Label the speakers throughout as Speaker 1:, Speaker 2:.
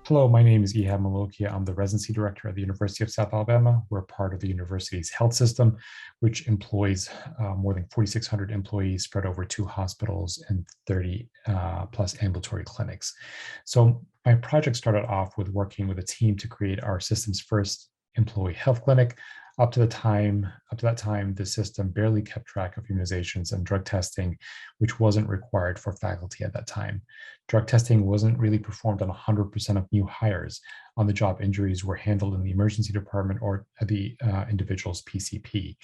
Speaker 1: Hello, my name is Molokhia. I'm the residency director at the University of South Alabama. We're part of the university's health system, which employs more than 4,600 employees spread over 2 hospitals and 30 plus ambulatory clinics. So my project started off with working with a team to create our system's first employee health clinic. Up to that time, the system barely kept track of immunizations and drug testing, which wasn't required for faculty at that time. Drug testing wasn't really performed on 100% of new hires. On-the-job injuries were handled in the emergency department or the individual's PCP.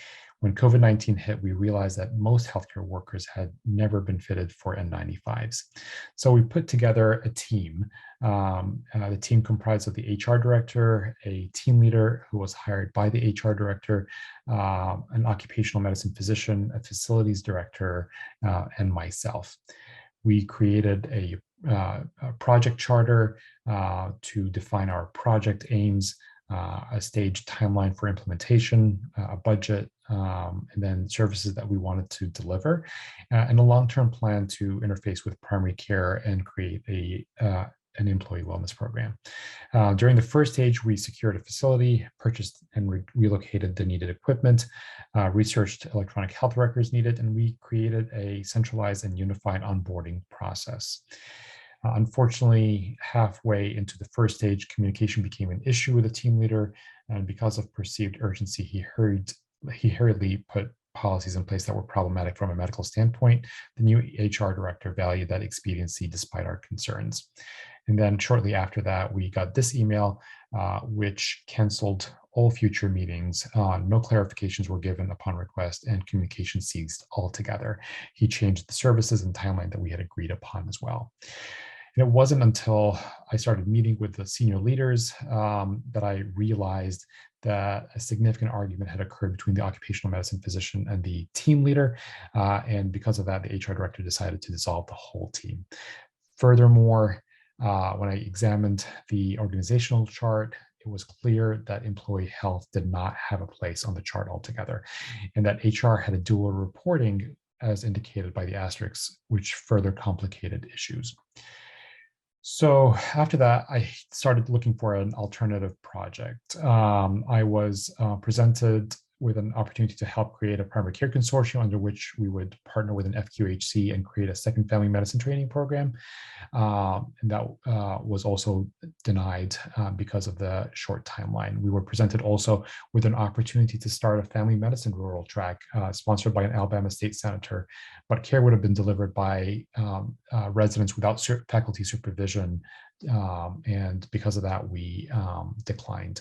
Speaker 1: When COVID-19 hit, we realized that most healthcare workers had never been fitted for N95s. So we put together a team. The team comprised of the HR director, a team leader who was hired by the HR director, an occupational medicine physician, a facilities director, and myself. We created a project charter to define our project aims, a staged timeline for implementation, a budget, and then services that we wanted to deliver, and a long-term plan to interface with primary care and create an employee wellness program. During the first stage, we secured a facility, purchased and relocated the needed equipment, researched electronic health records needed, and we created a centralized and unified onboarding process. Unfortunately, halfway into the first stage, communication became an issue with the team leader, and because of perceived urgency, he hurriedly put policies in place that were problematic from a medical standpoint. The new HR director valued that expediency despite our concerns. And then shortly after that, we got this email, which canceled all future meetings. No clarifications were given upon request, and communication ceased altogether. He changed the services and timeline that we had agreed upon as well. And it wasn't until I started meeting with the senior leaders that I realized that a significant argument had occurred between the occupational medicine physician and the team leader. And because of that, the HR director decided to dissolve the whole team. Furthermore, when I examined the organizational chart, it was clear that employee health did not have a place on the chart altogether, and that HR had a dual reporting as indicated by the asterisks, which further complicated issues. So after that, I started looking for an alternative project. I was presented with an opportunity to help create a primary care consortium under which we would partner with an FQHC and create a second family medicine training program. And that was also denied because of the short timeline. We were presented also with an opportunity to start a family medicine rural track sponsored by an Alabama state senator, but care would have been delivered by residents without faculty supervision. And because of that, we declined.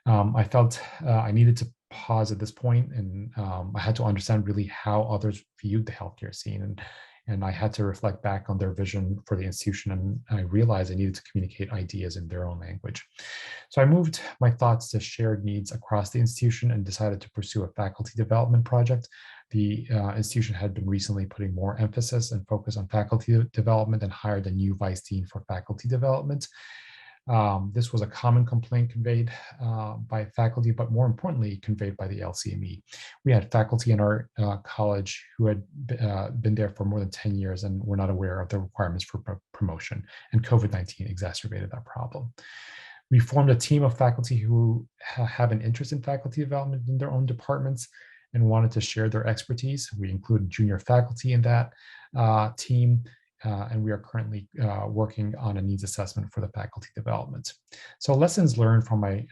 Speaker 1: I felt I needed to pause at this point, and I had to understand really how others viewed the healthcare scene, and I had to reflect back on their vision for the institution, and I realized I needed to communicate ideas in their own language. So I moved my thoughts to shared needs across the institution and decided to pursue a faculty development project. The institution had been recently putting more emphasis and focus on faculty development and hired a new vice dean for faculty development. This was a common complaint conveyed by faculty, but more importantly, conveyed by the LCME. We had faculty in our college who had been there for more than 10 years and were not aware of the requirements for promotion, and COVID-19 exacerbated that problem. We formed a team of faculty who have an interest in faculty development in their own departments and wanted to share their expertise. We included junior faculty in that team. And we are currently working on a needs assessment for the faculty development. So lessons learned from my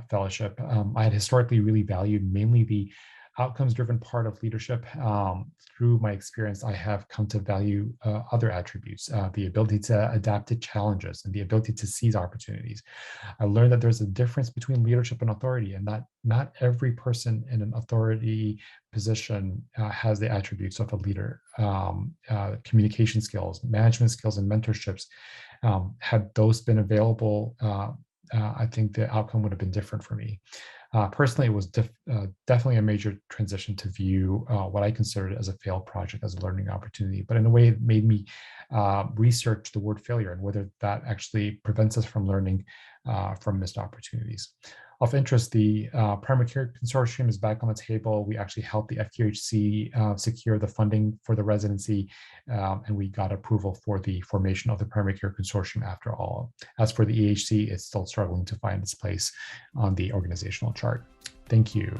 Speaker 1: fellowship, I had historically really valued mainly the outcomes-driven part of leadership. Through my experience, I have come to value other attributes, the ability to adapt to challenges and the ability to seize opportunities. I learned that there's a difference between leadership and authority, and that not every person in an authority position has the attributes of a leader. Communication skills, management skills, and mentorships. Had those been available, I think the outcome would have been different for me. Personally, it was definitely a major transition to view what I considered as a failed project as a learning opportunity. But in a way, it made me research the word failure and whether that actually prevents us from learning from missed opportunities. Of interest, the Primary Care Consortium is back on the table. We actually helped the FQHC secure the funding for the residency, and we got approval for the formation of the Primary Care Consortium after all. As for the EHC, it's still struggling to find its place on the organizational chart. Thank you.